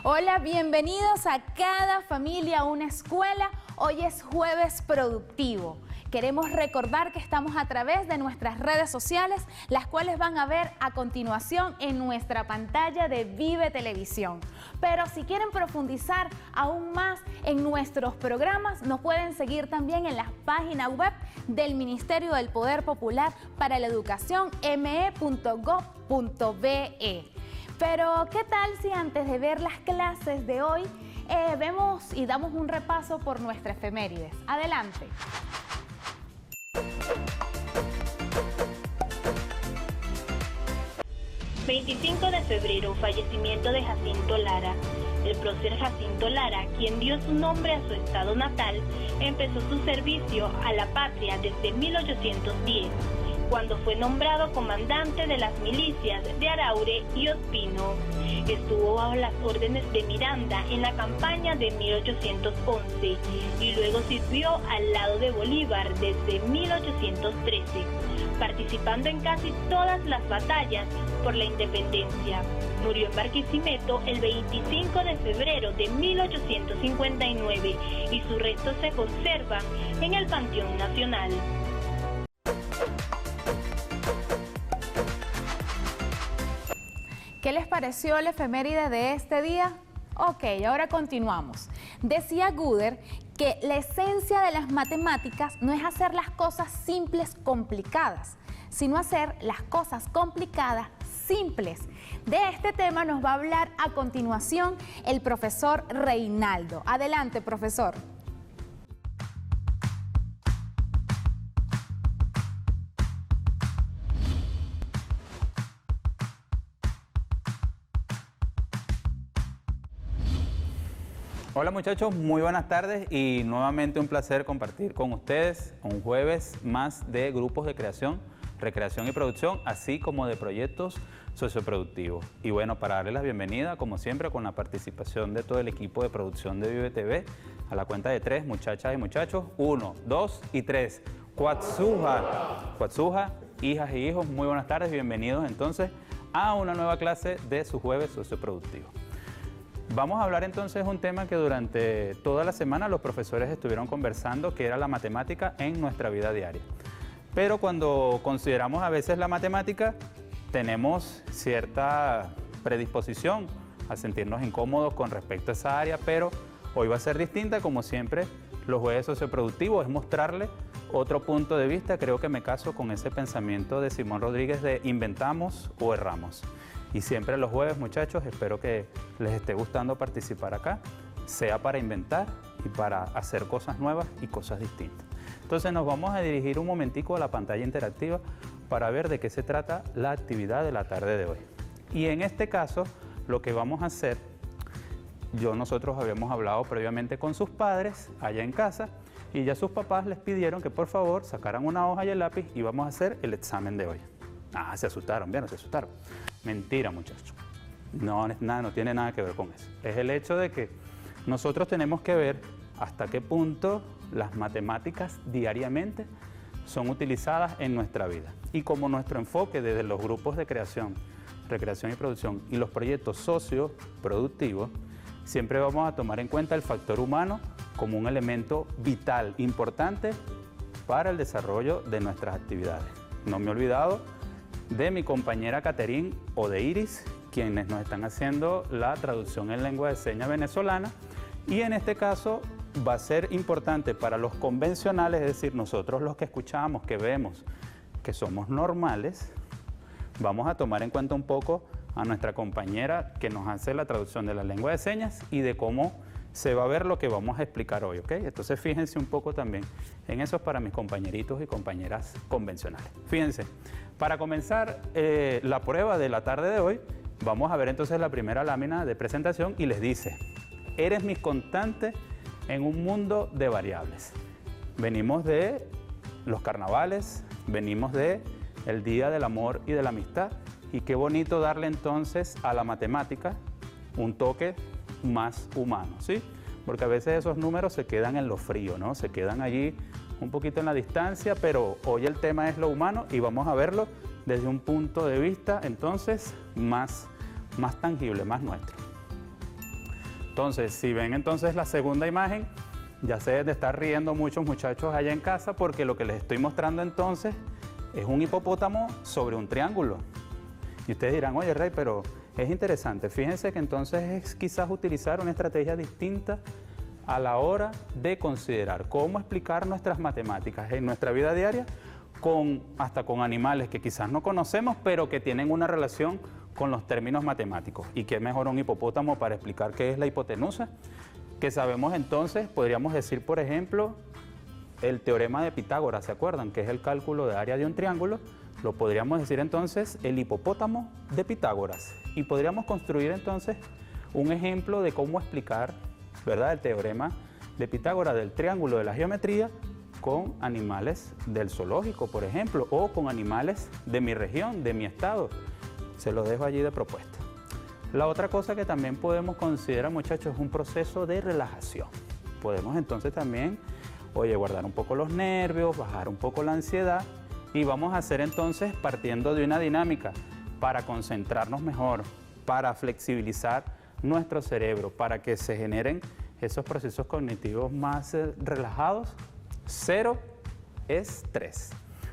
Hola, bienvenidos a Cada Familia Una Escuela. Hoy es Jueves Productivo. Queremos recordar que estamos a través de nuestras redes sociales, las cuales van a ver a continuación en nuestra pantalla de Vive Televisión. Pero si quieren profundizar aún más en nuestros programas, nos pueden seguir también en la página web del Ministerio del Poder Popular para la Educación, me.gov.be. Pero, ¿qué tal si antes de ver las clases de hoy, vemos y damos un repaso por nuestra efemérides? Adelante. 25 de febrero, fallecimiento de Jacinto Lara. El prócer Jacinto Lara, quien dio su nombre a su estado natal, empezó su servicio a la patria desde 1810, cuando fue nombrado comandante de las milicias de Araure y Ospino. Estuvo bajo las órdenes de Miranda en la campaña de 1811 y luego sirvió al lado de Bolívar desde 1813, participando en casi todas las batallas por la independencia. Murió en Barquisimeto el 25 de febrero de 1859 y sus restos se conservan en el Panteón Nacional. ¿Qué les pareció la efeméride de este día? Ok, ahora continuamos. Decía Gödel que la esencia de las matemáticas no es hacer las cosas simples complicadas, sino hacer las cosas complicadas simples. De este tema nos va a hablar a continuación el profesor Reinaldo. Adelante, profesor. Hola muchachos, muy buenas tardes y nuevamente un placer compartir con ustedes un jueves más de grupos de creación, recreación y producción, así como de proyectos socioproductivos. Y bueno, para darles la bienvenida, como siempre, con la participación de todo el equipo de producción de Vive TV, a la cuenta de 3, muchachas y muchachos, 1, 2 y 3. Cuatzuja, hijas y hijos, muy buenas tardes, bienvenidos entonces a una nueva clase de su jueves socioproductivo. Vamos a hablar entonces de un tema que durante toda la semana los profesores estuvieron conversando, que era la matemática en nuestra vida diaria. Pero cuando consideramos a veces la matemática, tenemos cierta predisposición a sentirnos incómodos con respecto a esa área, pero hoy va a ser distinta. Como siempre, los jueves socioproductivos es mostrarle otro punto de vista. Creo que me caso con ese pensamiento de Simón Rodríguez de inventamos o erramos. Y siempre los jueves, muchachos, espero que les esté gustando participar acá, sea para inventar y para hacer cosas nuevas y cosas distintas. Entonces nos vamos a dirigir un momentico a la pantalla interactiva para ver de qué se trata la actividad de la tarde de hoy. Y en este caso, lo que vamos a hacer, nosotros habíamos hablado previamente con sus padres allá en casa y ya sus papás les pidieron que por favor sacaran una hoja y el lápiz y vamos a hacer el examen de hoy. Ah, se asustaron, ¿vieron? Se asustaron. Mentira, muchachos. No tiene nada que ver con eso. Es el hecho de que nosotros tenemos que ver hasta qué punto las matemáticas diariamente son utilizadas en nuestra vida. Y como nuestro enfoque desde los grupos de creación, recreación y producción y los proyectos socioproductivos, siempre vamos a tomar en cuenta el factor humano como un elemento vital, importante para el desarrollo de nuestras actividades. No me he olvidado de mi compañera Caterín o de Iris, quienes nos están haciendo la traducción en lengua de señas venezolana, y en este caso va a ser importante para los convencionales, es decir, nosotros los que escuchamos, que vemos, que somos normales, vamos a tomar en cuenta un poco a nuestra compañera que nos hace la traducción de la lengua de señas y de cómo se va a ver lo que vamos a explicar hoy, ¿ok? Entonces fíjense un poco también en eso para mis compañeritos y compañeras convencionales. Fíjense, para comenzar la prueba de la tarde de hoy, vamos a ver entonces la primera lámina de presentación y les dice: eres mi constante en un mundo de variables. Venimos de los carnavales, venimos de el Día del Amor y de la Amistad, y qué bonito darle entonces a la matemática un toque más humano, ¿sí? Porque a veces esos números se quedan en lo frío, ¿no? Se quedan allí un poquito en la distancia, pero hoy el tema es lo humano y vamos a verlo desde un punto de vista entonces más tangible, más nuestro. Entonces, si ven entonces la segunda imagen, ya se deben de estar riendo muchos muchachos allá en casa porque lo que les estoy mostrando entonces es un hipopótamo sobre un triángulo. Y ustedes dirán, oye Rey, pero es interesante. Fíjense que entonces es quizás utilizar una estrategia distinta a la hora de considerar cómo explicar nuestras matemáticas en nuestra vida diaria, hasta con animales que quizás no conocemos, pero que tienen una relación con los términos matemáticos. ¿Y qué mejor un hipopótamo para explicar qué es la hipotenusa? Que sabemos entonces, podríamos decir, por ejemplo, el teorema de Pitágoras, ¿se acuerdan? Que es el cálculo de área de un triángulo. Lo podríamos decir entonces el hipopótamo de Pitágoras. Y podríamos construir entonces un ejemplo de cómo explicar, ¿verdad?, el teorema de Pitágoras del triángulo de la geometría con animales del zoológico, por ejemplo, o con animales de mi región, de mi estado. Se los dejo allí de propuesta. La otra cosa que también podemos considerar, muchachos, es un proceso de relajación. Podemos entonces también, oye, guardar un poco los nervios, bajar un poco la ansiedad y vamos a hacer entonces partiendo de una dinámica para concentrarnos mejor, para flexibilizar nuestro cerebro, para que se generen esos procesos cognitivos más relajados. 0 es 3.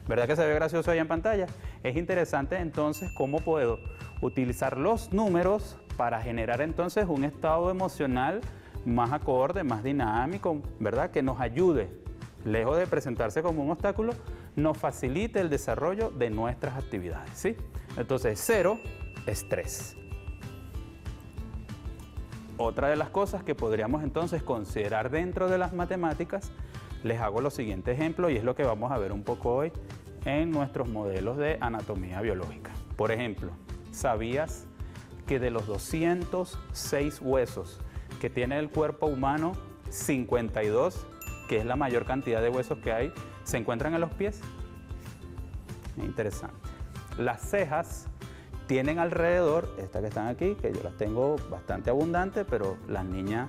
¿Verdad que se ve gracioso ahí en pantalla? Es interesante entonces cómo puedo utilizar los números para generar entonces un estado emocional más acorde, más dinámico, ¿verdad? Que nos ayude, lejos de presentarse como un obstáculo, nos facilite el desarrollo de nuestras actividades, ¿sí? Entonces 0 es 3. Otra de las cosas que podríamos entonces considerar dentro de las matemáticas, les hago los siguientes ejemplos y es lo que vamos a ver un poco hoy en nuestros modelos de anatomía biológica. Por ejemplo, ¿sabías que de los 206 huesos que tiene el cuerpo humano, 52, que es la mayor cantidad de huesos que hay, se encuentran en los pies? Interesante. Las cejas tienen alrededor, estas que están aquí, que yo las tengo bastante abundantes, pero las niñas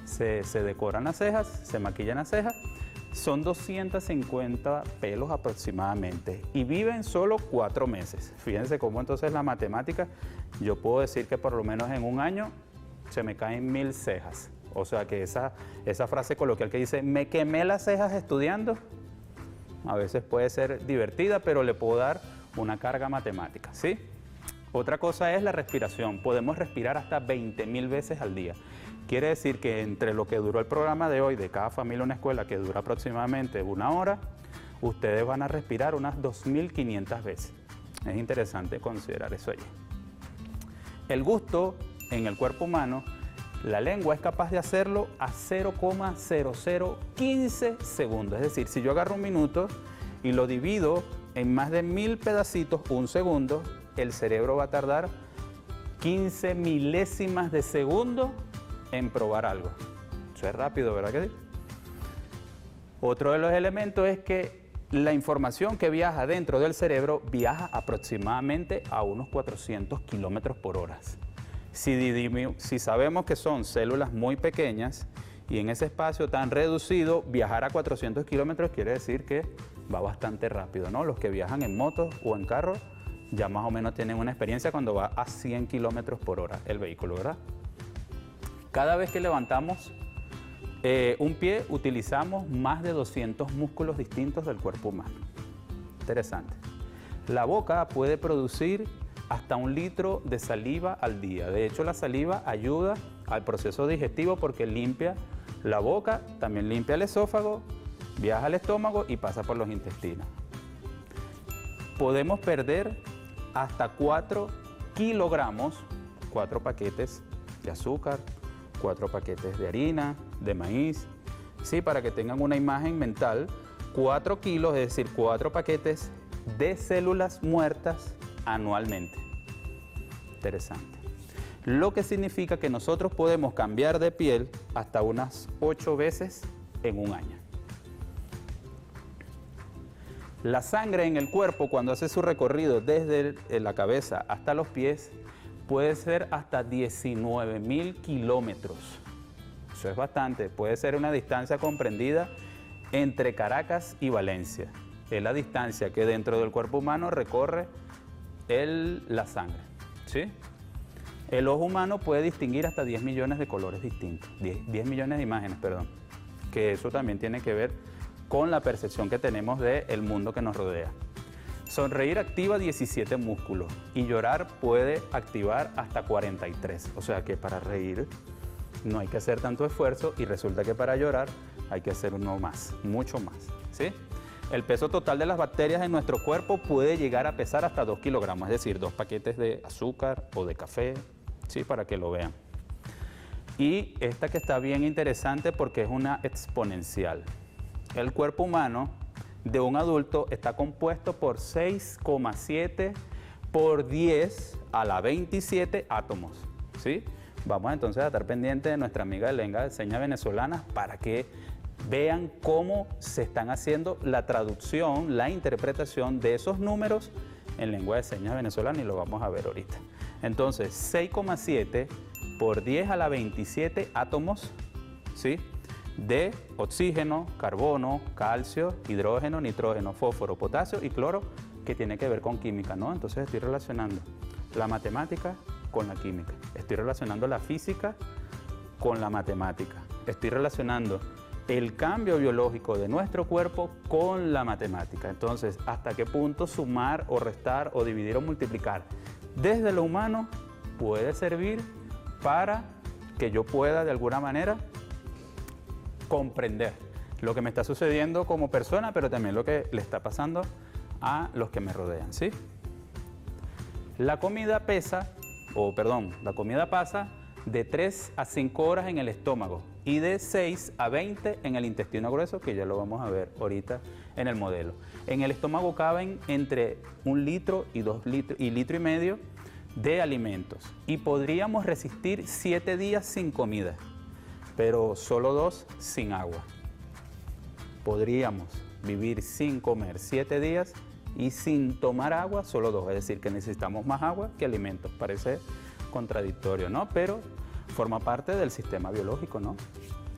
se decoran las cejas, se maquillan las cejas, son 250 pelos aproximadamente y viven solo 4 meses. Fíjense cómo entonces la matemática, yo puedo decir que por lo menos en un año se me caen 1000 cejas. O sea que esa frase coloquial que dice, me quemé las cejas estudiando, a veces puede ser divertida, pero le puedo dar una carga matemática, ¿sí? Otra cosa es la respiración. Podemos respirar hasta 20.000 veces al día. Quiere decir que entre lo que duró el programa de hoy, de Cada Familia Una Escuela, que dura aproximadamente 1 hora, ustedes van a respirar unas 2.500 veces. Es interesante considerar eso allí. El gusto en el cuerpo humano, la lengua es capaz de hacerlo a 0,0015 segundos. Es decir, si yo agarro un minuto y lo divido en más de 1000 pedacitos, un segundo, el cerebro va a tardar 15 milésimas de segundo en probar algo. Eso es rápido, ¿verdad que sí? Otro de los elementos es que la información que viaja dentro del cerebro viaja aproximadamente a unos 400 kilómetros por hora. Si sabemos que son células muy pequeñas y en ese espacio tan reducido, viajar a 400 kilómetros quiere decir que va bastante rápido, ¿no? Los que viajan en motos o en carros ya más o menos tienen una experiencia cuando va a 100 kilómetros por hora el vehículo, ¿verdad? Cada vez que levantamos un pie, utilizamos más de 200 músculos distintos del cuerpo humano. Interesante. La boca puede producir hasta 1 litro de saliva al día. De hecho, la saliva ayuda al proceso digestivo porque limpia la boca, también limpia el esófago, viaja al estómago y pasa por los intestinos. Podemos perder hasta 4 kilogramos, 4 paquetes de azúcar, 4 paquetes de harina, de maíz. Sí, para que tengan una imagen mental, 4 kilos, es decir, 4 paquetes de células muertas anualmente. Interesante. Lo que significa que nosotros podemos cambiar de piel hasta unas 8 veces en un año. La sangre en el cuerpo, cuando hace su recorrido desde la cabeza hasta los pies, puede ser hasta 19.000 kilómetros. Eso es bastante. Puede ser una distancia comprendida entre Caracas y Valencia. Es la distancia que dentro del cuerpo humano recorre la sangre, ¿sí? El ojo humano puede distinguir hasta 10 millones de colores distintos, 10 millones de imágenes, perdón, que eso también tiene que ver con la percepción que tenemos del mundo que nos rodea. Sonreír activa 17 músculos y llorar puede activar hasta 43, o sea que para reír no hay que hacer tanto esfuerzo y resulta que para llorar hay que hacer uno más, mucho más, ¿sí? El peso total de las bacterias en nuestro cuerpo puede llegar a pesar hasta 2 kilogramos, es decir, 2 paquetes de azúcar o de café, ¿sí? Para que lo vean. Y esta que está bien interesante porque es una exponencial. El cuerpo humano de un adulto está compuesto por 6,7 por 10 a la 27 átomos, ¿sí? Vamos entonces a estar pendientes de nuestra amiga de lengua de señas venezolanas para que vean cómo se están haciendo la traducción, la interpretación de esos números en lengua de señas venezolana y lo vamos a ver ahorita. Entonces, 6,7 por 10 a la 27 átomos, ¿sí? De oxígeno, carbono, calcio, hidrógeno, nitrógeno, fósforo, potasio y cloro, que tiene que ver con química, ¿no? Entonces estoy relacionando la matemática con la química. Estoy relacionando la física con la matemática. Estoy relacionando el cambio biológico de nuestro cuerpo con la matemática. Entonces, ¿hasta qué punto sumar o restar o dividir o multiplicar desde lo humano puede servir para que yo pueda de alguna manera comprender lo que me está sucediendo como persona, pero también lo que le está pasando a los que me rodean, ¿sí? La comida pasa de 3 a 5 horas en el estómago y de 6 a 20 en el intestino grueso, que ya lo vamos a ver ahorita en el modelo. En el estómago caben entre 1 litro y 2 litros y litro y medio de alimentos y podríamos resistir 7 días sin comida, pero solo 2 sin agua. Podríamos vivir sin comer 7 días y sin tomar agua solo 2, es decir, que necesitamos más agua que alimentos. Parece contradictorio, ¿no? Pero forma parte del sistema biológico, ¿no?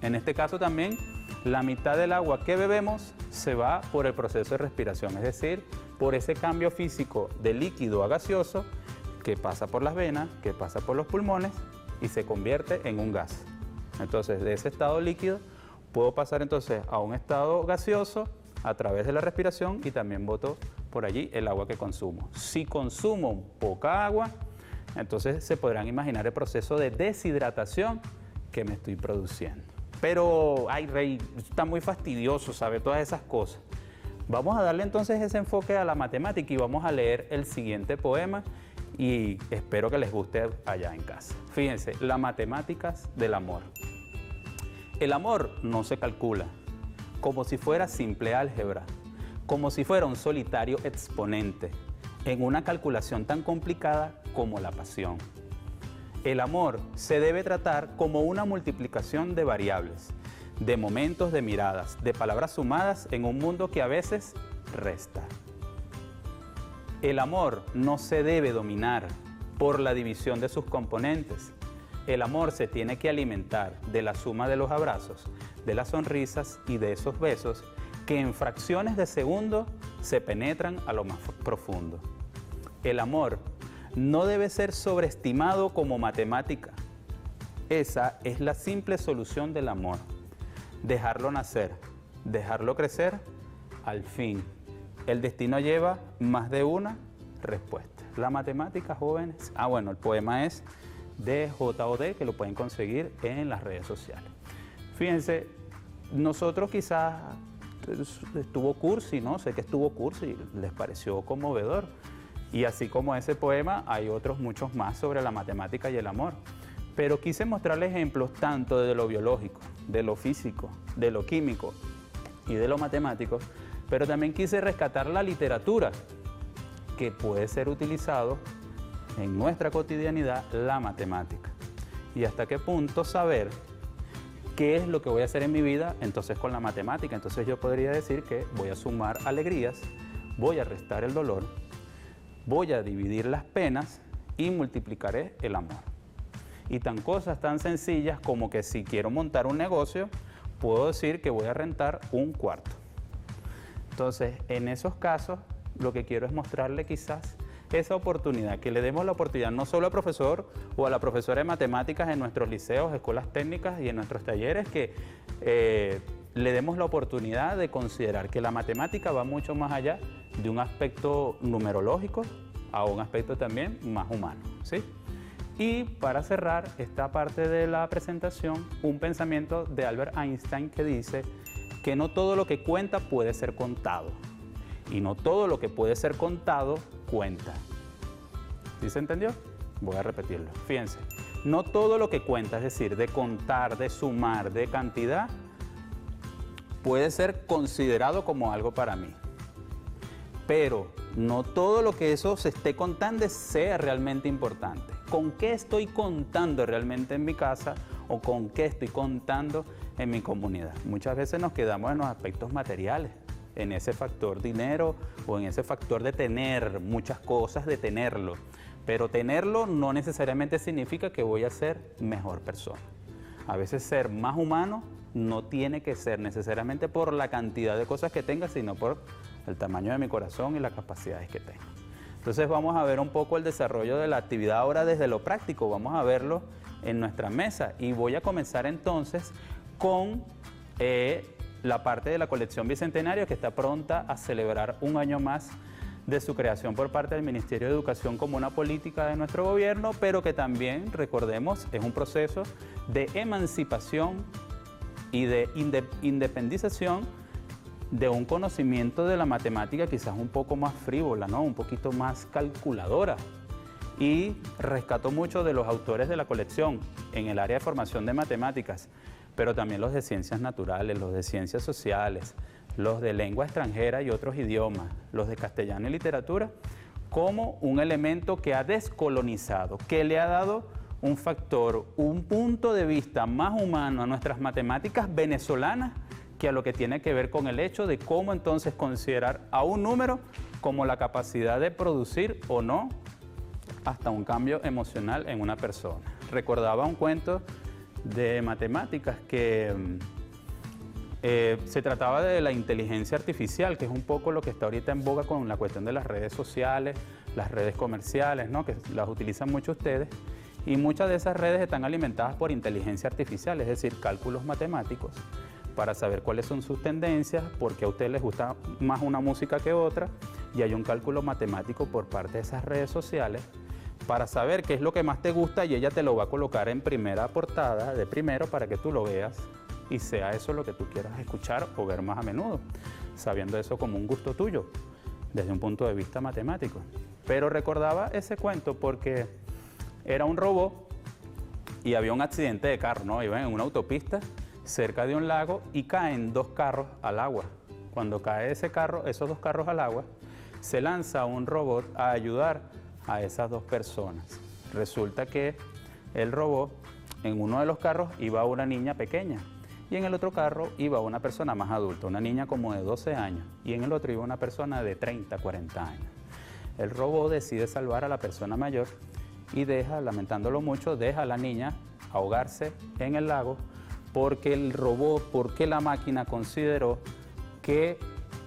En este caso también, la mitad del agua que bebemos se va por el proceso de respiración, es decir, por ese cambio físico de líquido a gaseoso que pasa por las venas, que pasa por los pulmones y se convierte en un gas. Entonces, de ese estado líquido puedo pasar entonces a un estado gaseoso a través de la respiración y también boto por allí el agua que consumo. Si consumo poca agua, entonces se podrán imaginar el proceso de deshidratación que me estoy produciendo. Pero, ay, Rey, está muy fastidioso saber todas esas cosas. Vamos a darle entonces ese enfoque a la matemática y vamos a leer el siguiente poema y espero que les guste allá en casa. Fíjense, las matemáticas del amor. El amor no se calcula, como si fuera simple álgebra, como si fuera un solitario exponente en una calculación tan complicada como la pasión. El amor se debe tratar como una multiplicación de variables, de momentos, de miradas, de palabras sumadas en un mundo que a veces resta. El amor no se debe dominar por la división de sus componentes. El amor se tiene que alimentar de la suma de los abrazos, de las sonrisas y de esos besos que en fracciones de segundo se penetran a lo más profundo. El amor no debe ser sobreestimado como matemática. Esa es la simple solución del amor. Dejarlo nacer, dejarlo crecer, al fin. El destino lleva más de una respuesta. La matemática, jóvenes. Bueno, el poema es de J.O.D., que lo pueden conseguir en las redes sociales. Fíjense, nosotros quizás estuvo cursi, ¿no? Sé que estuvo cursi y les pareció conmovedor. Y así como ese poema, hay otros muchos más sobre la matemática y el amor. Pero quise mostrarles ejemplos tanto de lo biológico, de lo físico, de lo químico y de lo matemático, pero también quise rescatar la literatura, que puede ser utilizado en nuestra cotidianidad, la matemática. Y hasta qué punto saber qué es lo que voy a hacer en mi vida entonces con la matemática. Entonces yo podría decir que voy a sumar alegrías, voy a restar el dolor, voy a dividir las penas y multiplicaré el amor. Y tan cosas tan sencillas como que si quiero montar un negocio, puedo decir que voy a rentar un cuarto. Entonces, en esos casos, lo que quiero es mostrarle quizás esa oportunidad, que le demos la oportunidad no solo al profesor o a la profesora de matemáticas en nuestros liceos, escuelas técnicas y en nuestros talleres, que le demos la oportunidad de considerar que la matemática va mucho más allá de un aspecto numerológico a un aspecto también más humano, ¿sí? Y para cerrar esta parte de la presentación, un pensamiento de Albert Einstein que dice que no todo lo que cuenta puede ser contado y no todo lo que puede ser contado cuenta. ¿Sí se entendió? Voy a repetirlo. Fíjense, no todo lo que cuenta, es decir, de contar, de sumar, de cantidad, puede ser considerado como algo para mí. Pero no todo lo que eso se esté contando sea realmente importante. ¿Con qué estoy contando realmente en mi casa o con qué estoy contando en mi comunidad? Muchas veces nos quedamos en los aspectos materiales, en ese factor dinero o en ese factor de tener muchas cosas, de tenerlo. Pero tenerlo no necesariamente significa que voy a ser mejor persona. A veces ser más humano no tiene que ser necesariamente por la cantidad de cosas que tenga, sino por el tamaño de mi corazón y las capacidades que tengo. Entonces vamos a ver un poco el desarrollo de la actividad ahora desde lo práctico, vamos a verlo en nuestra mesa y voy a comenzar entonces con la parte de la colección Bicentenario que está pronta a celebrar un año más de su creación por parte del Ministerio de Educación como una política de nuestro gobierno, pero que también, recordemos, es un proceso de emancipación y de independización de un conocimiento de la matemática quizás un poco más frívola, ¿no? Un poquito más calculadora. Y rescató mucho de los autores de la colección en el área de formación de matemáticas, pero también los de ciencias naturales, los de ciencias sociales, los de lengua extranjera y otros idiomas, los de castellano y literatura, como un elemento que ha descolonizado, que le ha dado un factor, un punto de vista más humano a nuestras matemáticas venezolanas que a lo que tiene que ver con el hecho de cómo entonces considerar a un número como la capacidad de producir o no hasta un cambio emocional en una persona. Recordaba un cuento de matemáticas que se trataba de la inteligencia artificial, que es un poco lo que está ahorita en boga con la cuestión de las redes sociales, las redes comerciales, ¿no? Que las utilizan mucho ustedes. Y muchas de esas redes están alimentadas por inteligencia artificial, es decir, cálculos matemáticos, para saber cuáles son sus tendencias, porque a ustedes les gusta más una música que otra, y hay un cálculo matemático por parte de esas redes sociales para saber qué es lo que más te gusta y ella te lo va a colocar en primera portada, de primero, para que tú lo veas y sea eso lo que tú quieras escuchar o ver más a menudo, sabiendo eso como un gusto tuyo, desde un punto de vista matemático. Pero recordaba ese cuento porque era un robot y había un accidente de carro, ¿no? Iban en una autopista cerca de un lago y caen dos carros al agua. Cuando cae ese carro, esos dos carros al agua, se lanza un robot a ayudar a esas dos personas. Resulta que el robot, en uno de los carros iba una niña pequeña y en el otro carro iba una persona más adulta, una niña como de 12 años y en el otro iba una persona de 30, 40 años. El robot decide salvar a la persona mayor y deja, lamentándolo mucho, deja a la niña ahogarse en el lago porque el robot, porque la máquina consideró que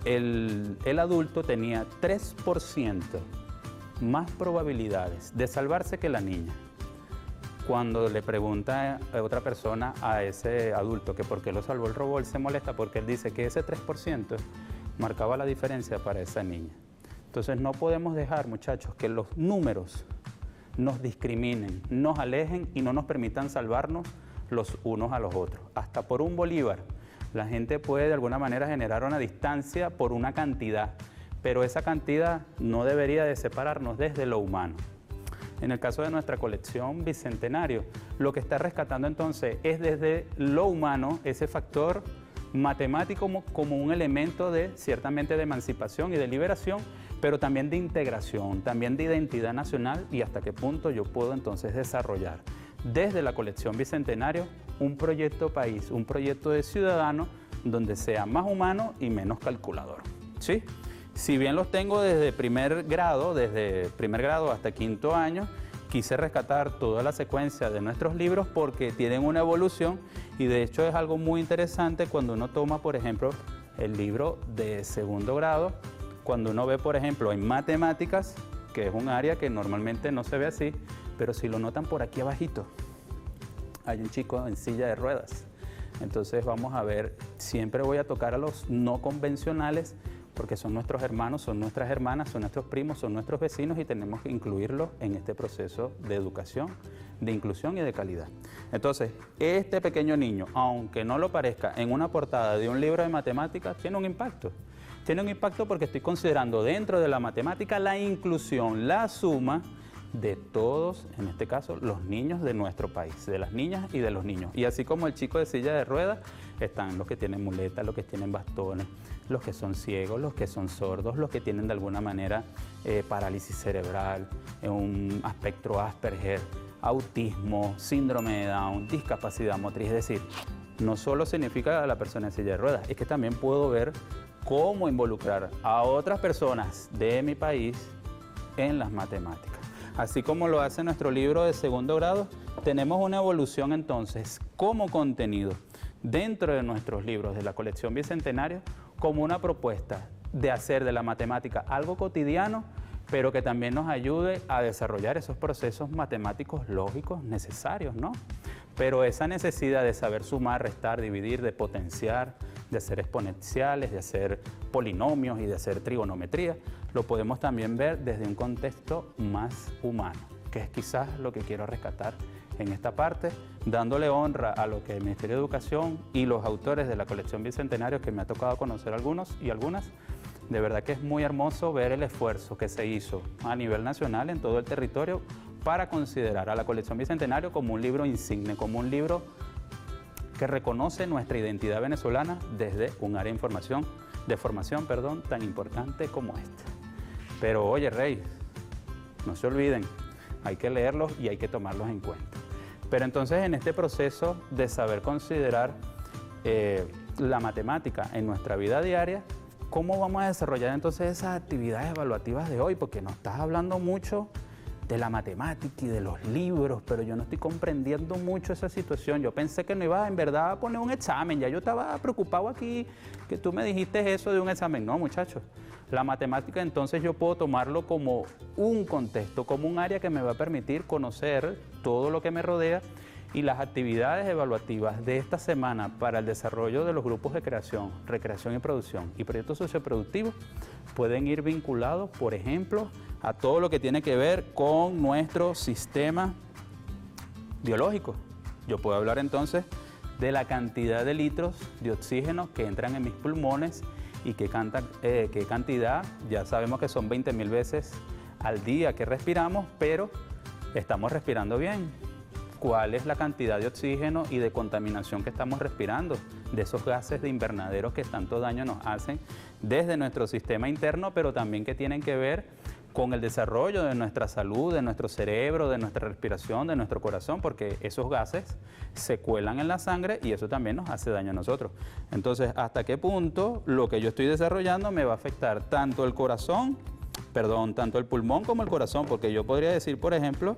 el adulto tenía 3% más probabilidades de salvarse que la niña. Cuando le pregunta a otra persona a ese adulto que por qué lo salvó el robot, él se molesta porque él dice que ese 3% marcaba la diferencia para esa niña. Entonces no podemos dejar, muchachos, que los números nos discriminen, nos alejen y no nos permitan salvarnos los unos a los otros. Hasta por un bolívar, la gente puede de alguna manera generar una distancia por una cantidad, pero esa cantidad no debería de separarnos desde lo humano. En el caso de nuestra colección Bicentenario, lo que está rescatando entonces es desde lo humano ese factor matemático como un elemento ciertamente de emancipación y de liberación, pero también de integración, también de identidad nacional y hasta qué punto yo puedo entonces desarrollar desde la colección Bicentenario un proyecto país, un proyecto de ciudadano donde sea más humano y menos calculador, ¿sí? Si bien los tengo desde primer grado hasta quinto año, quise rescatar toda la secuencia de nuestros libros porque tienen una evolución y de hecho es algo muy interesante cuando uno toma, por ejemplo, el libro de segundo grado, cuando uno ve, por ejemplo, en matemáticas, que es un área que normalmente no se ve así, pero si lo notan por aquí abajito, hay un chico en silla de ruedas. Entonces vamos a ver, siempre voy a tocar a los no convencionales, porque son nuestros hermanos, son nuestras hermanas, son nuestros primos, son nuestros vecinos y tenemos que incluirlos en este proceso de educación, de inclusión y de calidad. Entonces, este pequeño niño, aunque no lo parezca, en una portada de un libro de matemáticas, tiene un impacto. Tiene un impacto porque estoy considerando dentro de la matemática la inclusión, la suma de todos, en este caso, los niños de nuestro país, de las niñas y de los niños. Y así como el chico de silla de ruedas, están los que tienen muletas, los que tienen bastones, los que son ciegos, los que son sordos, los que tienen de alguna manera parálisis cerebral, un espectro Asperger, autismo, síndrome de Down, discapacidad motriz. Es decir, no solo significa la persona en silla de ruedas, es que también puedo ver cómo involucrar a otras personas de mi país en las matemáticas. Así como lo hace nuestro libro de segundo grado, tenemos una evolución entonces como contenido dentro de nuestros libros de la colección Bicentenario como una propuesta de hacer de la matemática algo cotidiano, pero que también nos ayude a desarrollar esos procesos matemáticos lógicos necesarios, ¿no? Pero esa necesidad de saber sumar, restar, dividir, de potenciar, de hacer exponenciales, de hacer polinomios y de hacer trigonometría, lo podemos también ver desde un contexto más humano, que es quizás lo que quiero rescatar en esta parte, dándole honra a lo que el Ministerio de Educación y los autores de la colección Bicentenario, que me ha tocado conocer algunos y algunas. De verdad que es muy hermoso ver el esfuerzo que se hizo a nivel nacional en todo el territorio para considerar a la colección Bicentenario como un libro insigne, como un libro que reconoce nuestra identidad venezolana desde un área de formación tan importante como este. Pero oye, Rey, no se olviden, hay que leerlos y hay que tomarlos en cuenta. Pero entonces en este proceso de saber considerar la matemática en nuestra vida diaria, ¿cómo vamos a desarrollar entonces esas actividades evaluativas de hoy? Porque nos estás hablando mucho de la matemática y de los libros, pero yo no estoy comprendiendo mucho esa situación. Yo pensé que no iba en verdad a poner un examen, ya yo estaba preocupado aquí que tú me dijiste eso de un examen. No, muchachos, la matemática entonces yo puedo tomarlo como un contexto, como un área que me va a permitir conocer todo lo que me rodea, y las actividades evaluativas de esta semana para el desarrollo de los grupos de creación, recreación y producción y proyectos socioproductivos pueden ir vinculados, por ejemplo, a todo lo que tiene que ver con nuestro sistema biológico. Yo puedo hablar entonces de la cantidad de litros de oxígeno que entran en mis pulmones y qué cantidad, ya sabemos que son 20.000 veces al día que respiramos, pero estamos respirando bien. ¿Cuál es la cantidad de oxígeno y de contaminación que estamos respirando? De esos gases de invernadero que tanto daño nos hacen desde nuestro sistema interno, pero también que tienen que ver con el desarrollo de nuestra salud, de nuestro cerebro, de nuestra respiración, de nuestro corazón, porque esos gases se cuelan en la sangre y eso también nos hace daño a nosotros. Entonces, ¿hasta qué punto lo que yo estoy desarrollando me va a afectar tanto el tanto el pulmón como el corazón? Porque yo podría decir, por ejemplo,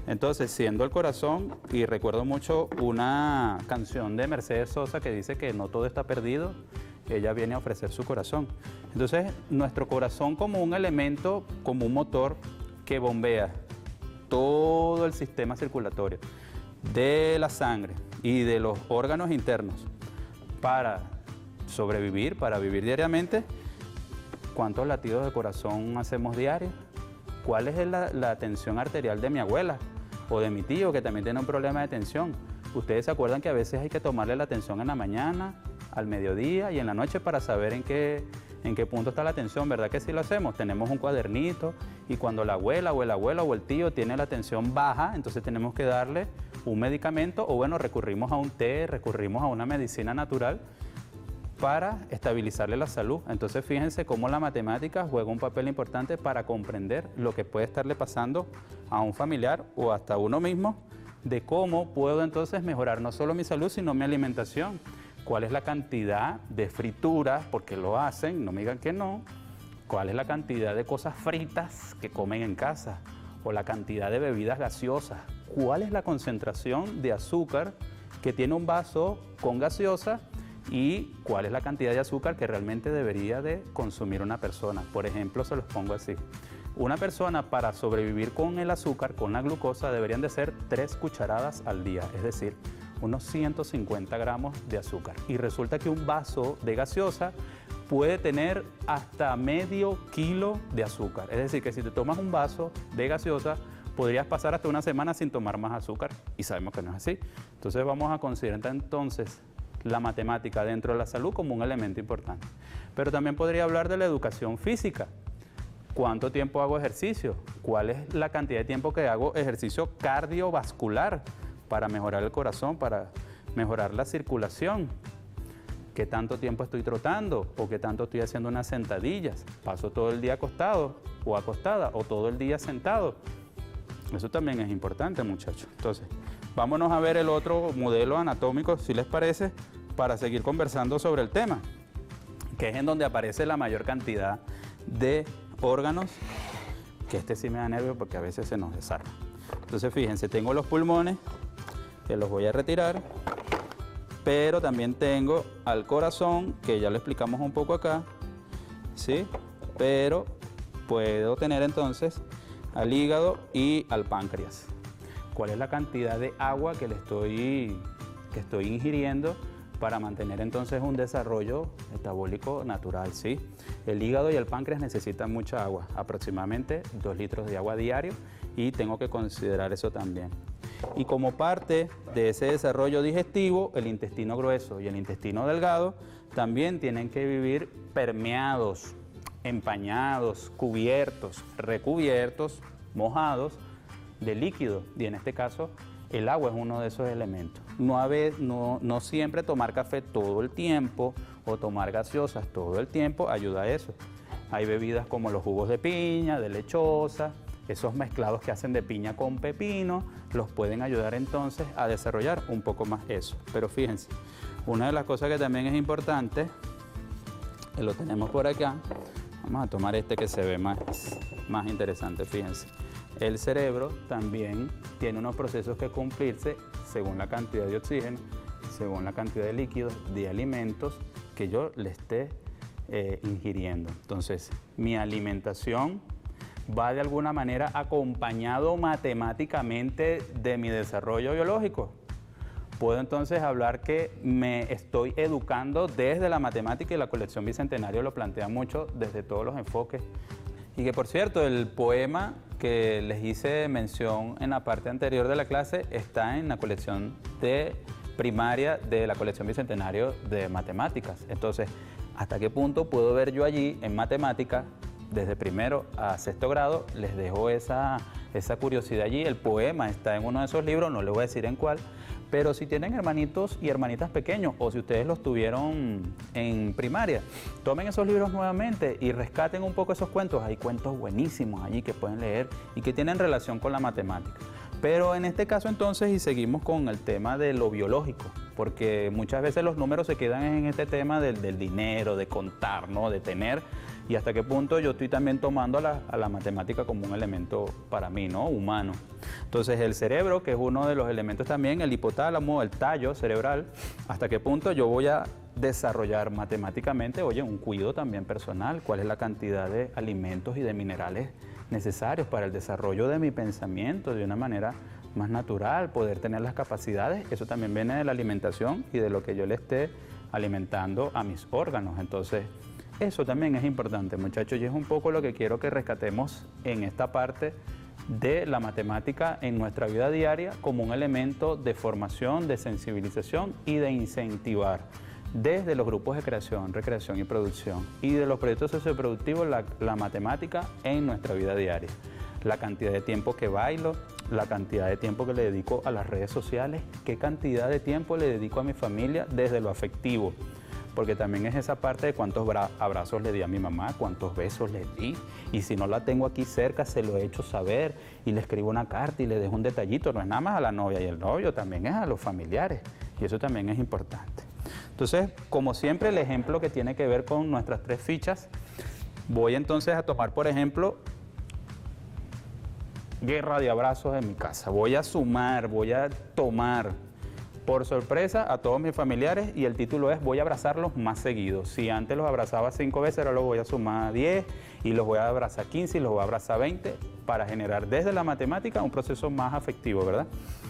entonces, siendo el corazón, y recuerdo mucho una canción de Mercedes Sosa que dice que no todo está perdido, ella viene a ofrecer su corazón. Entonces, nuestro corazón como un elemento, como un motor que bombea todo el sistema circulatorio de la sangre y de los órganos internos para sobrevivir, para vivir diariamente. ¿Cuántos latidos de corazón hacemos diarios? ¿Cuál es la tensión arterial de mi abuela o de mi tío, que también tiene un problema de tensión? Ustedes se acuerdan que a veces hay que tomarle la tensión en la mañana, al mediodía y en la noche para saber en qué punto está la tensión, ¿verdad que sí lo hacemos? Tenemos un cuadernito y cuando la abuela o el abuelo o el tío tiene la tensión baja, entonces tenemos que darle un medicamento o bueno, recurrimos a un té, recurrimos a una medicina natural para estabilizarle la salud. Entonces fíjense cómo la matemática juega un papel importante para comprender lo que puede estarle pasando a un familiar o hasta a uno mismo, de cómo puedo entonces mejorar no solo mi salud, sino mi alimentación. ¿Cuál es la cantidad de frituras? Porque lo hacen, no me digan que no. ¿Cuál es la cantidad de cosas fritas que comen en casa? O la cantidad de bebidas gaseosas. ¿Cuál es la concentración de azúcar que tiene un vaso con gaseosa? Y cuál es la cantidad de azúcar que realmente debería de consumir una persona. Por ejemplo, se los pongo así. Una persona para sobrevivir con el azúcar, con la glucosa, deberían de ser 3 cucharadas al día, es decir, unos 150 gramos de azúcar. Y resulta que un vaso de gaseosa puede tener hasta medio kilo de azúcar. Es decir, que si te tomas un vaso de gaseosa, podrías pasar hasta una semana sin tomar más azúcar. Y sabemos que no es así. Entonces vamos a considerar entonces la matemática dentro de la salud como un elemento importante. Pero también podría hablar de la educación física. ¿Cuánto tiempo hago ejercicio? ¿Cuál es la cantidad de tiempo que hago ejercicio cardiovascular para mejorar el corazón, para mejorar la circulación? ¿Qué tanto tiempo estoy trotando? ¿O qué tanto estoy haciendo unas sentadillas? ¿Paso todo el día acostado o acostada? ¿O todo el día sentado? Eso también es importante, muchachos. Entonces, vámonos a ver el otro modelo anatómico, si les parece, para seguir conversando sobre el tema, que es en donde aparece la mayor cantidad de órganos, que este sí me da nervio porque a veces se nos desarma. Entonces, fíjense, tengo los pulmones, que los voy a retirar, pero también tengo al corazón, que ya lo explicamos un poco acá, ¿sí? Pero puedo tener entonces al hígado y al páncreas. ¿Cuál es la cantidad de agua que estoy ingiriendo para mantener entonces un desarrollo metabólico natural? ¿Sí? El hígado y el páncreas necesitan mucha agua, aproximadamente 2 litros de agua diario, y tengo que considerar eso también. Y como parte de ese desarrollo digestivo, el intestino grueso y el intestino delgado también tienen que vivir permeados, empañados, cubiertos, recubiertos, mojados de líquido, y en este caso el agua es uno de esos elementos. No siempre tomar café todo el tiempo o tomar gaseosas todo el tiempo ayuda a eso. Hay bebidas como los jugos de piña, de lechosa, esos mezclados que hacen de piña con pepino, los pueden ayudar entonces a desarrollar un poco más eso. Pero fíjense, una de las cosas que también es importante, que lo tenemos por acá, vamos a tomar este que se ve más interesante, fíjense. El cerebro también tiene unos procesos que cumplirse según la cantidad de oxígeno, según la cantidad de líquidos, de alimentos que yo le esté ingiriendo. Entonces, mi alimentación va de alguna manera acompañado matemáticamente de mi desarrollo biológico. Puedo entonces hablar que me estoy educando desde la matemática, y la colección Bicentenario lo plantea mucho desde todos los enfoques. Y que, por cierto, el poema que les hice mención en la parte anterior de la clase está en la colección de primaria de la colección Bicentenario de matemáticas. Entonces, ¿hasta qué punto puedo ver yo allí en matemática, desde primero a sexto grado? Les dejo esa curiosidad allí. El poema está en uno de esos libros, no les voy a decir en cuál, pero si tienen hermanitos y hermanitas pequeños, o si ustedes los tuvieron en primaria, tomen esos libros nuevamente y rescaten un poco esos cuentos. Hay cuentos buenísimos allí que pueden leer y que tienen relación con la matemática. Pero en este caso entonces, y seguimos con el tema de lo biológico, porque muchas veces los números se quedan en este tema del dinero, de contar, ¿no? De tener, y hasta qué punto yo estoy también tomando a la matemática como un elemento para mí, ¿no? Humano. Entonces el cerebro, que es uno de los elementos también, el hipotálamo, el tallo cerebral, hasta qué punto yo voy a desarrollar matemáticamente, oye, un cuidado también personal, cuál es la cantidad de alimentos y de minerales necesarios para el desarrollo de mi pensamiento de una manera más natural, poder tener las capacidades. Eso también viene de la alimentación y de lo que yo le esté alimentando a mis órganos. Entonces, eso también es importante, muchachos, y es un poco lo que quiero que rescatemos en esta parte de la matemática en nuestra vida diaria como un elemento de formación, de sensibilización y de incentivar desde los grupos de creación, recreación y producción, y de los proyectos socioproductivos, la matemática en nuestra vida diaria. La cantidad de tiempo que bailo, la cantidad de tiempo que le dedico a las redes sociales, qué cantidad de tiempo le dedico a mi familia desde lo afectivo, porque también es esa parte de cuántos abrazos le di a mi mamá, cuántos besos le di, y si no la tengo aquí cerca se lo he hecho saber y le escribo una carta y le dejo un detallito. No es nada más a la novia y el novio, también es a los familiares, y eso también es importante. Entonces, como siempre, el ejemplo que tiene que ver con nuestras 3 fichas, voy entonces a tomar, por ejemplo, guerra de abrazos en mi casa. Voy a sumar, voy a tomar por sorpresa a todos mis familiares y el título es voy a abrazarlos más seguido. Si antes los abrazaba 5 veces, ahora los voy a sumar a 10 y los voy a abrazar 15 y los voy a abrazar 20 para generar desde la matemática un proceso más afectivo, ¿verdad?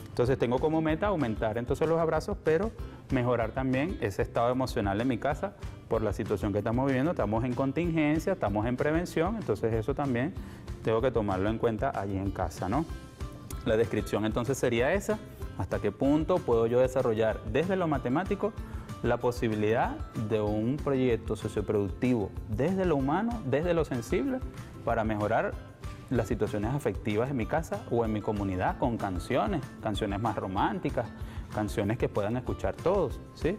Entonces tengo como meta aumentar entonces los abrazos, pero mejorar también ese estado emocional en mi casa por la situación que estamos viviendo. Estamos en contingencia, estamos en prevención, entonces eso también tengo que tomarlo en cuenta allí en casa, ¿no? La descripción entonces sería esa. ¿Hasta qué punto puedo yo desarrollar desde lo matemático la posibilidad de un proyecto socioproductivo desde lo humano, desde lo sensible, para mejorar las situaciones afectivas en mi casa o en mi comunidad con canciones más románticas, canciones que puedan escuchar todos, ¿sí?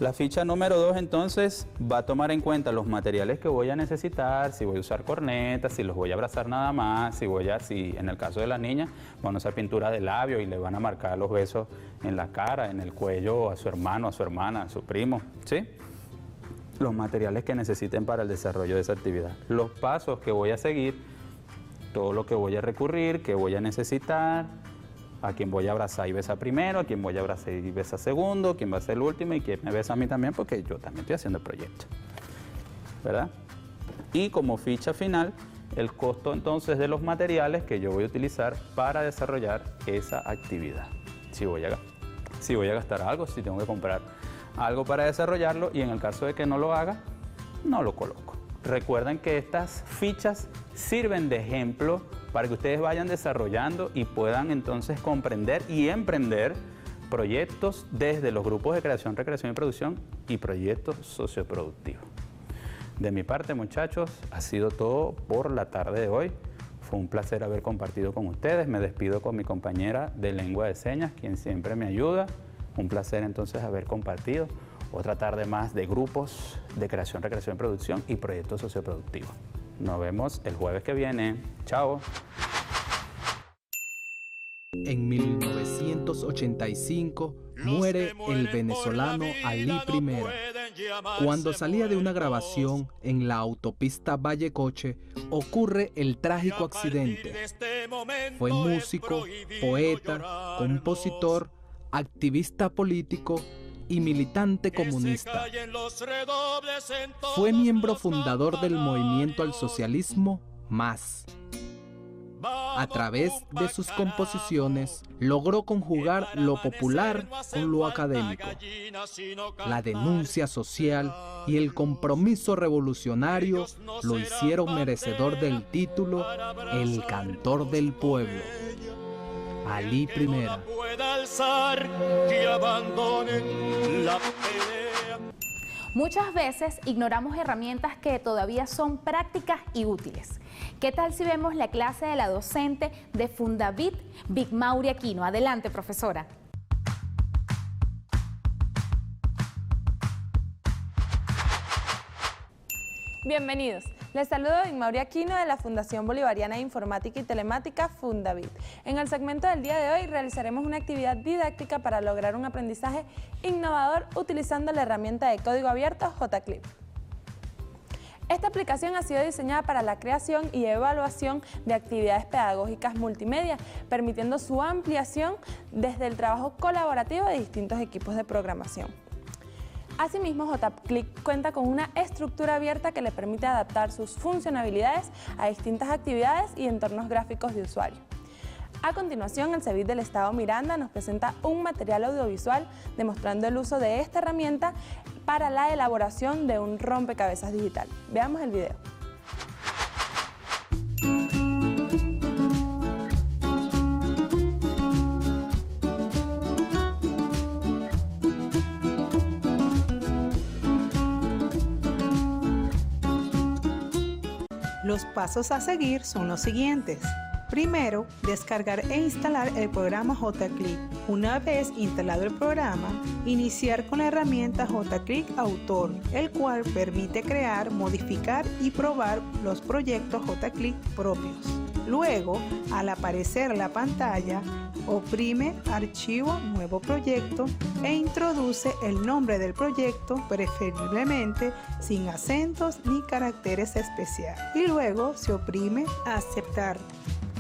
La ficha número 2 entonces va a tomar en cuenta los materiales que voy a necesitar, si voy a usar cornetas, si los voy a abrazar nada más, si en el caso de las niñas van a usar pintura de labio y le van a marcar los besos en la cara, en el cuello a su hermano, a su hermana, a su primo, ¿sí? Los materiales que necesiten para el desarrollo de esa actividad. Los pasos que voy a seguir, todo lo que voy a recurrir, que voy a necesitar, a quien voy a abrazar y besar primero, a quien voy a abrazar y besar segundo, quién va a ser el último y quién me besa a mí también, porque yo también estoy haciendo el proyecto, ¿verdad? Y como ficha final, el costo entonces de los materiales que yo voy a utilizar para desarrollar esa actividad. Si voy a gastar algo, si tengo que comprar algo para desarrollarlo y en el caso de que no lo haga, no lo coloco. Recuerden que estas fichas sirven de ejemplo para que ustedes vayan desarrollando y puedan entonces comprender y emprender proyectos desde los grupos de creación, recreación y producción y proyectos socioproductivos. De mi parte, muchachos, ha sido todo por la tarde de hoy. Fue un placer haber compartido con ustedes. Me despido con mi compañera de lengua de señas, quien siempre me ayuda. Un placer entonces haber compartido otra tarde más de grupos de creación, recreación y producción y proyectos socioproductivos. Nos vemos el jueves que viene. Chao. En 1985 muere el venezolano Alí Primera. Cuando salía de una grabación en la autopista Vallecoche, ocurre el trágico accidente. Fue músico, poeta, compositor, activista político y militante comunista. Fue miembro fundador del movimiento al socialismo MÁS. A través de sus composiciones logró conjugar lo popular con lo académico, la denuncia social y el compromiso revolucionario lo hicieron merecedor del título El Cantor del Pueblo. Alí Primera. Muchas veces ignoramos herramientas que todavía son prácticas y útiles. ¿Qué tal si vemos la clase de la docente de Fundavit, Big Mauri Aquino? Adelante, profesora. Bienvenidos. Les saludo Big Mauri Aquino de la Fundación Bolivariana de Informática y Telemática Fundavit. En el segmento del día de hoy realizaremos una actividad didáctica para lograr un aprendizaje innovador utilizando la herramienta de código abierto JClip. Esta aplicación ha sido diseñada para la creación y evaluación de actividades pedagógicas multimedia, permitiendo su ampliación desde el trabajo colaborativo de distintos equipos de programación. Asimismo, JClip cuenta con una estructura abierta que le permite adaptar sus funcionalidades a distintas actividades y entornos gráficos de usuario. A continuación, el CEBIT del Estado Miranda nos presenta un material audiovisual demostrando el uso de esta herramienta para la elaboración de un rompecabezas digital. Veamos el video. Los pasos a seguir son los siguientes. Primero, descargar e instalar el programa JClip. Una vez instalado el programa, iniciar con la herramienta JClip Autor, el cual permite crear, modificar y probar los proyectos JClip propios. Luego, al aparecer la pantalla, oprime Archivo, Nuevo Proyecto e introduce el nombre del proyecto, preferiblemente sin acentos ni caracteres especiales. Y luego se oprime Aceptar.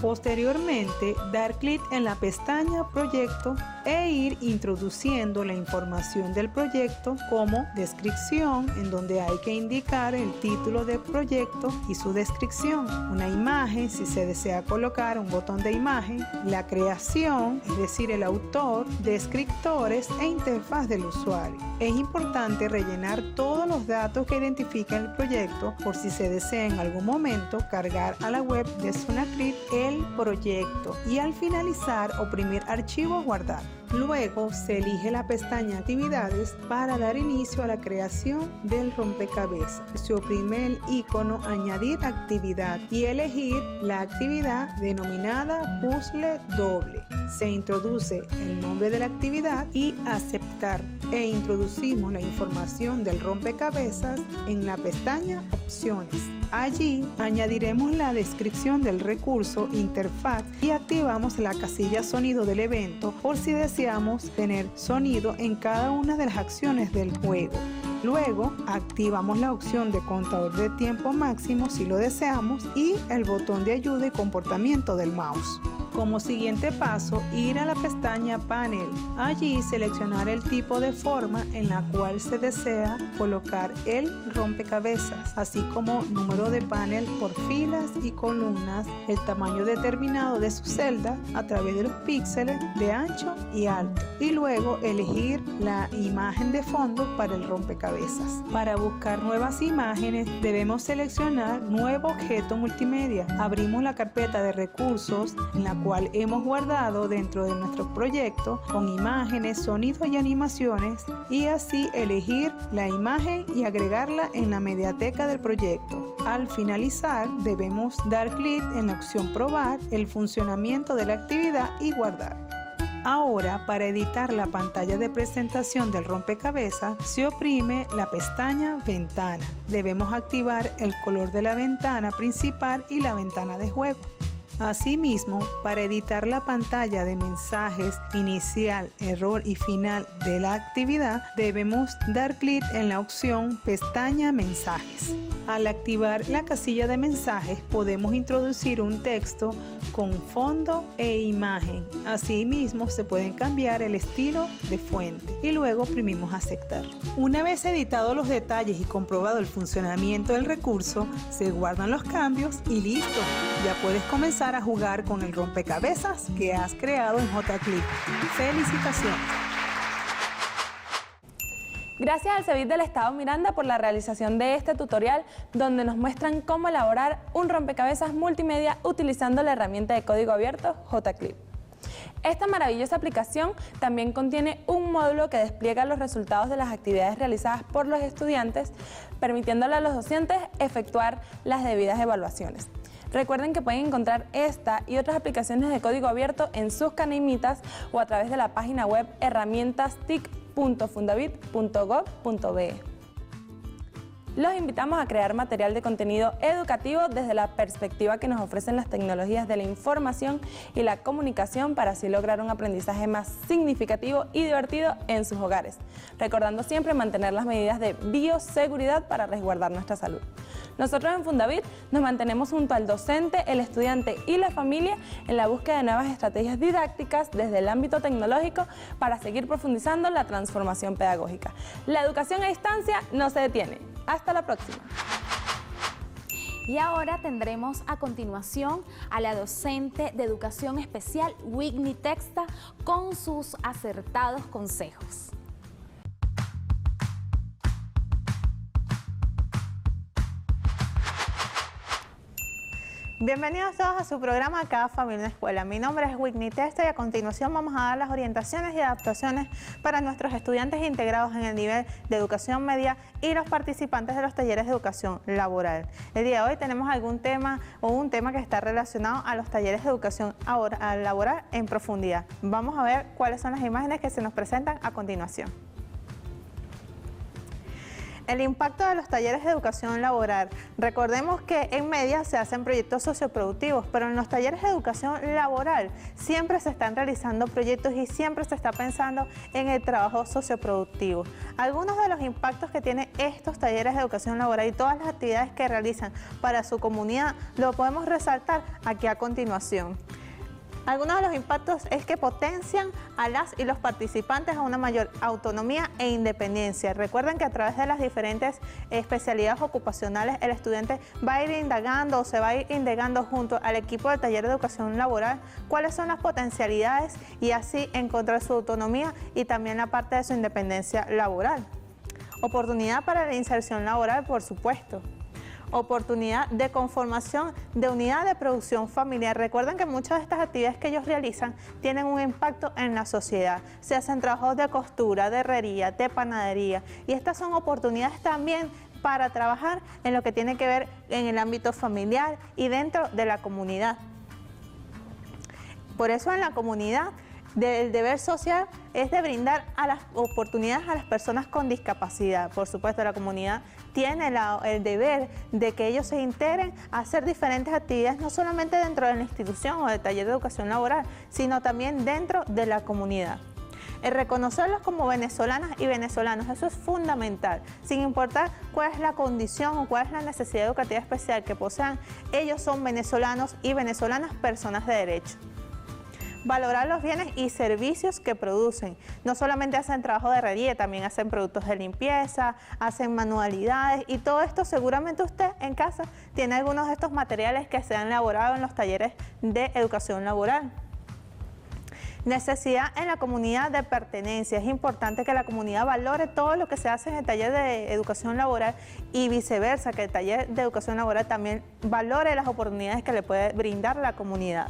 Posteriormente, dar clic en la pestaña Proyecto e ir introduciendo la información del proyecto como descripción, en donde hay que indicar el título del proyecto y su descripción, una imagen si se desea colocar un botón de imagen, la creación, es decir, el autor, descriptores e interfaz del usuario. Es importante rellenar todos los datos que identifican el proyecto por si se desea en algún momento cargar a la web de SunACLIP el proyecto y al finalizar oprimir archivo guardar. Luego se elige la pestaña Actividades para dar inicio a la creación del rompecabezas. Se oprime el icono Añadir actividad y elegir la actividad denominada Puzzle Doble. Se introduce el nombre de la actividad y Aceptar e introducimos la información del rompecabezas en la pestaña Opciones. Allí añadiremos la descripción del recurso, interfaz y activamos la casilla sonido del evento por si deseamos tener sonido en cada una de las acciones del juego. Luego activamos la opción de contador de tiempo máximo si lo deseamos y el botón de ayuda y comportamiento del mouse. Como siguiente paso, ir a la pestaña Panel. Allí seleccionar el tipo de forma en la cual se desea colocar el rompecabezas, así como número de panel por filas y columnas, el tamaño determinado de su celda a través de los píxeles de ancho y alto. Y luego elegir la imagen de fondo para el rompecabezas. Para buscar nuevas imágenes debemos seleccionar Nuevo objeto multimedia. Abrimos la carpeta de recursos en la cual hemos guardado dentro de nuestro proyecto con imágenes, sonidos y animaciones y así elegir la imagen y agregarla en la mediateca del proyecto. Al finalizar debemos dar clic en la opción Probar el funcionamiento de la actividad y guardar. Ahora, para editar la pantalla de presentación del rompecabezas, se oprime la pestaña Ventana. Debemos activar el color de la ventana principal y la ventana de juego. Asimismo, para editar la pantalla de mensajes inicial, error y final de la actividad, debemos dar clic en la opción Pestaña Mensajes. Al activar la casilla de mensajes, podemos introducir un texto con fondo e imagen. Asimismo, se pueden cambiar el estilo de fuente y luego oprimimos Aceptar. Una vez editados los detalles y comprobado el funcionamiento del recurso, se guardan los cambios y listo. Ya puedes comenzar a jugar con el rompecabezas que has creado en JClip. ¡Felicitaciones! Gracias al CEBIT del Estado Miranda por la realización de este tutorial donde nos muestran cómo elaborar un rompecabezas multimedia utilizando la herramienta de código abierto JClip. Esta maravillosa aplicación también contiene un módulo que despliega los resultados de las actividades realizadas por los estudiantes, permitiéndole a los docentes efectuar las debidas evaluaciones. Recuerden que pueden encontrar esta y otras aplicaciones de código abierto en sus canimitas o a través de la página web herramientastic.fundavit.gov.be. Los invitamos a crear material de contenido educativo desde la perspectiva que nos ofrecen las tecnologías de la información y la comunicación para así lograr un aprendizaje más significativo y divertido en sus hogares, recordando siempre mantener las medidas de bioseguridad para resguardar nuestra salud. Nosotros en Fundavit nos mantenemos junto al docente, el estudiante y la familia en la búsqueda de nuevas estrategias didácticas desde el ámbito tecnológico para seguir profundizando la transformación pedagógica. La educación a distancia no se detiene. Hasta la próxima. Y ahora tendremos a continuación a la docente de Educación Especial, Whitney Texta, con sus acertados consejos. Bienvenidos todos a su programa Cada Familia en Escuela. Mi nombre es Whitney Texta y a continuación vamos a dar las orientaciones y adaptaciones para nuestros estudiantes integrados en el nivel de educación media y los participantes de los talleres de educación laboral. El día de hoy tenemos un tema que está relacionado a los talleres de educación laboral en profundidad. Vamos a ver cuáles son las imágenes que se nos presentan a continuación. el impacto de los talleres de educación laboral. Recordemos que en media se hacen proyectos socioproductivos, pero en los talleres de educación laboral siempre se están realizando proyectos y siempre se está pensando en el trabajo socioproductivo. Algunos de los impactos que tienen estos talleres de educación laboral y todas las actividades que realizan para su comunidad lo podemos resaltar aquí a continuación. Algunos de los impactos es que potencian a las y los participantes a una mayor autonomía e independencia. Recuerden que a través de las diferentes especialidades ocupacionales el estudiante va a ir indagando o se va a ir indagando junto al equipo del taller de educación laboral cuáles son las potencialidades y así encontrar su autonomía y también la parte de su independencia laboral. Oportunidad para la inserción laboral, por supuesto. Oportunidad de conformación de unidad de producción familiar. Recuerden que muchas de estas actividades que ellos realizan tienen un impacto en la sociedad. Se hacen trabajos de costura, de herrería, de panadería y estas son oportunidades también para trabajar en lo que tiene que ver en el ámbito familiar y dentro de la comunidad. Por eso en la comunidad el deber social es de brindar a las oportunidades a las personas con discapacidad. Por supuesto, la comunidad tiene el deber de que ellos se integren a hacer diferentes actividades, no solamente dentro de la institución o del taller de educación laboral, sino también dentro de la comunidad. El reconocerlos como venezolanas y venezolanos, eso es fundamental, sin importar cuál es la condición o cuál es la necesidad educativa especial que posean, ellos son venezolanos y venezolanas personas de derecho. Valorar los bienes y servicios que producen. No solamente hacen trabajo de herrería, también hacen productos de limpieza, hacen manualidades y todo esto seguramente usted en casa tiene algunos de estos materiales que se han elaborado en los talleres de educación laboral. Necesidad en la comunidad de pertenencia. Es importante que la comunidad valore todo lo que se hace en el taller de educación laboral y viceversa, que el taller de educación laboral también valore las oportunidades que le puede brindar la comunidad.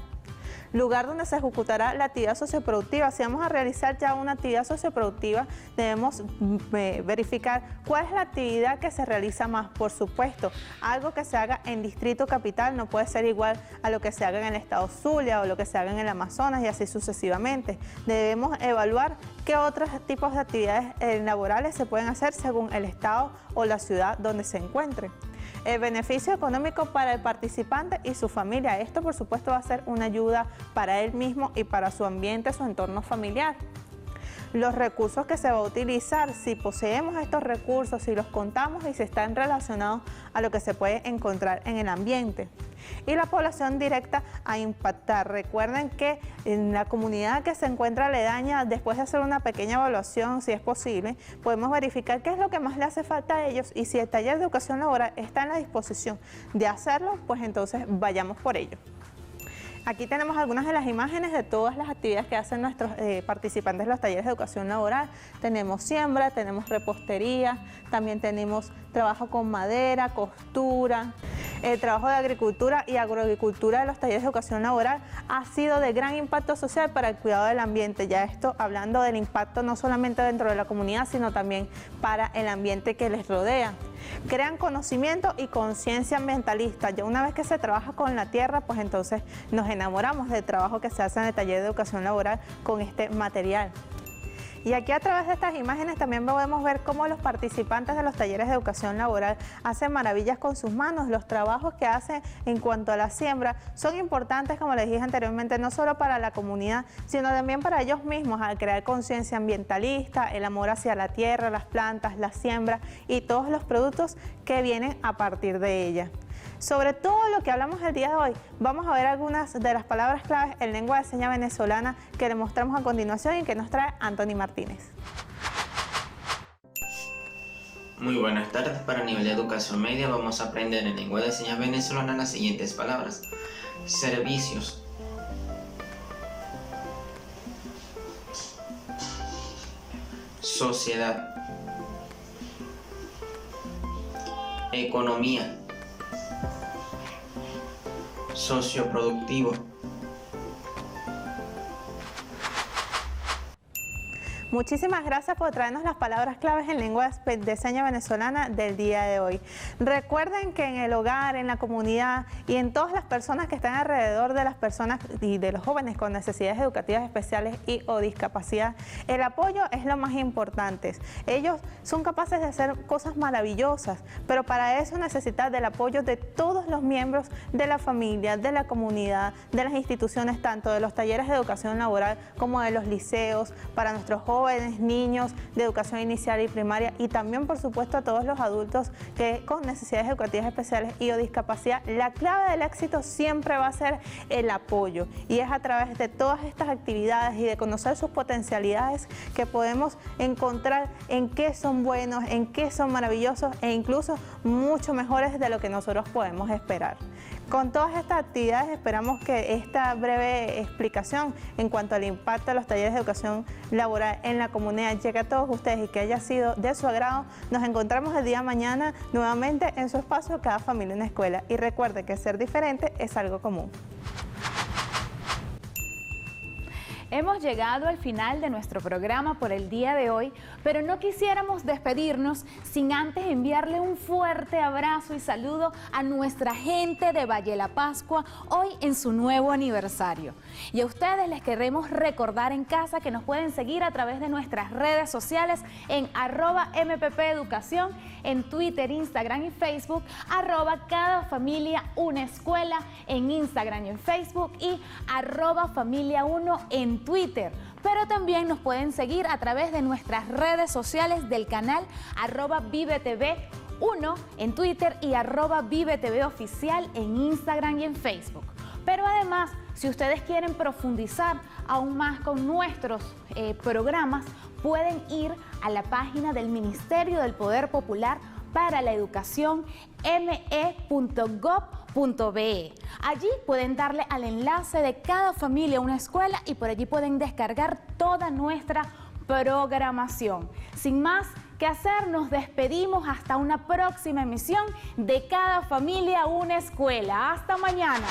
Lugar donde se ejecutará la actividad socioproductiva. Si vamos a realizar ya una actividad socioproductiva, debemos verificar cuál es la actividad que se realiza más. Por supuesto, algo que se haga en Distrito Capital no puede ser igual a lo que se haga en el estado Zulia o lo que se haga en el Amazonas y así sucesivamente. Debemos evaluar qué otros tipos de actividades laborales se pueden hacer según el estado o la ciudad donde se encuentre. El beneficio económico para el participante y su familia. Esto, por supuesto, va a ser una ayuda para él mismo y para su ambiente, su entorno familiar. Los recursos que se va a utilizar, si poseemos estos recursos, si los contamos y si están relacionados a lo que se puede encontrar en el ambiente. Y la población directa a impactar. Recuerden que en la comunidad que se encuentra aledaña, después de hacer una pequeña evaluación, si es posible, podemos verificar qué es lo que más le hace falta a ellos y si el taller de educación laboral está en la disposición de hacerlo, pues entonces vayamos por ello. Aquí tenemos algunas de las imágenes de todas las actividades que hacen nuestros participantes de los talleres de educación laboral. Tenemos siembra, tenemos repostería, también tenemos trabajo con madera, costura. El trabajo de agricultura y agroagricultura de los talleres de educación laboral ha sido de gran impacto social para el cuidado del ambiente. Ya esto hablando del impacto no solamente dentro de la comunidad, sino también para el ambiente que les rodea. Crean conocimiento y conciencia ambientalista. Ya una vez que se trabaja con la tierra, pues entonces nos enamoramos del trabajo que se hace en el taller de educación laboral con este material. Y aquí a través de estas imágenes también podemos ver cómo los participantes de los talleres de educación laboral hacen maravillas con sus manos. Los trabajos que hacen en cuanto a la siembra son importantes, como les dije anteriormente, no solo para la comunidad, sino también para ellos mismos, al crear conciencia ambientalista, el amor hacia la tierra, las plantas, la siembra y todos los productos que vienen a partir de ella. Sobre todo lo que hablamos el día de hoy, vamos a ver algunas de las palabras claves en lengua de señas venezolana que le mostramos a continuación y que nos trae Anthony Martínez. Muy buenas tardes. Para nivel de educación media vamos a aprender en lengua de señas venezolana las siguientes palabras. Servicios, sociedad, economía, socioproductivo. Muchísimas gracias por traernos las palabras claves en lengua de señas venezolana del día de hoy. Recuerden que en el hogar, en la comunidad y en todas las personas que están alrededor de las personas y de los jóvenes con necesidades educativas especiales y o discapacidad, el apoyo es lo más importante. Ellos son capaces de hacer cosas maravillosas, pero para eso necesitan del apoyo de todos los miembros de la familia, de la comunidad, de las instituciones, tanto de los talleres de educación laboral como de los liceos, para nuestros jóvenes, niños de educación inicial y primaria, y también por supuesto a todos los adultos que con necesidades educativas especiales y o discapacidad. La clave del éxito siempre va a ser el apoyo, y es a través de todas estas actividades y de conocer sus potencialidades que podemos encontrar en qué son buenos, en qué son maravillosos e incluso mucho mejores de lo que nosotros podemos esperar. Con todas estas actividades esperamos que esta breve explicación en cuanto al impacto de los talleres de educación laboral en la comunidad llegue a todos ustedes y que haya sido de su agrado. Nos encontramos el día de mañana nuevamente en su espacio Cada Familia una Escuela, y recuerde que ser diferente es algo común. Hemos llegado al final de nuestro programa por el día de hoy, pero no quisiéramos despedirnos sin antes enviarle un fuerte abrazo y saludo a nuestra gente de Valle La Pascua hoy en su nuevo aniversario. Y a ustedes les queremos recordar en casa que nos pueden seguir a través de nuestras redes sociales en @MPPeducación, en Twitter, Instagram y Facebook, @CadaFamiliaUnaEscuela en Instagram y en Facebook y @Familia1 en Twitter. Pero también nos pueden seguir a través de nuestras redes sociales del canal @ViveTV1 en Twitter y @ViveTVOficial en Instagram y en Facebook. Pero además, si ustedes quieren profundizar aún más con nuestros programas, pueden ir a la página del Ministerio del Poder Popular para la Educación, me.gov.be. Allí pueden darle al enlace de Cada Familia una Escuela y por allí pueden descargar toda nuestra programación. Sin más que hacer, nos despedimos hasta una próxima emisión de Cada Familia una Escuela. Hasta mañana.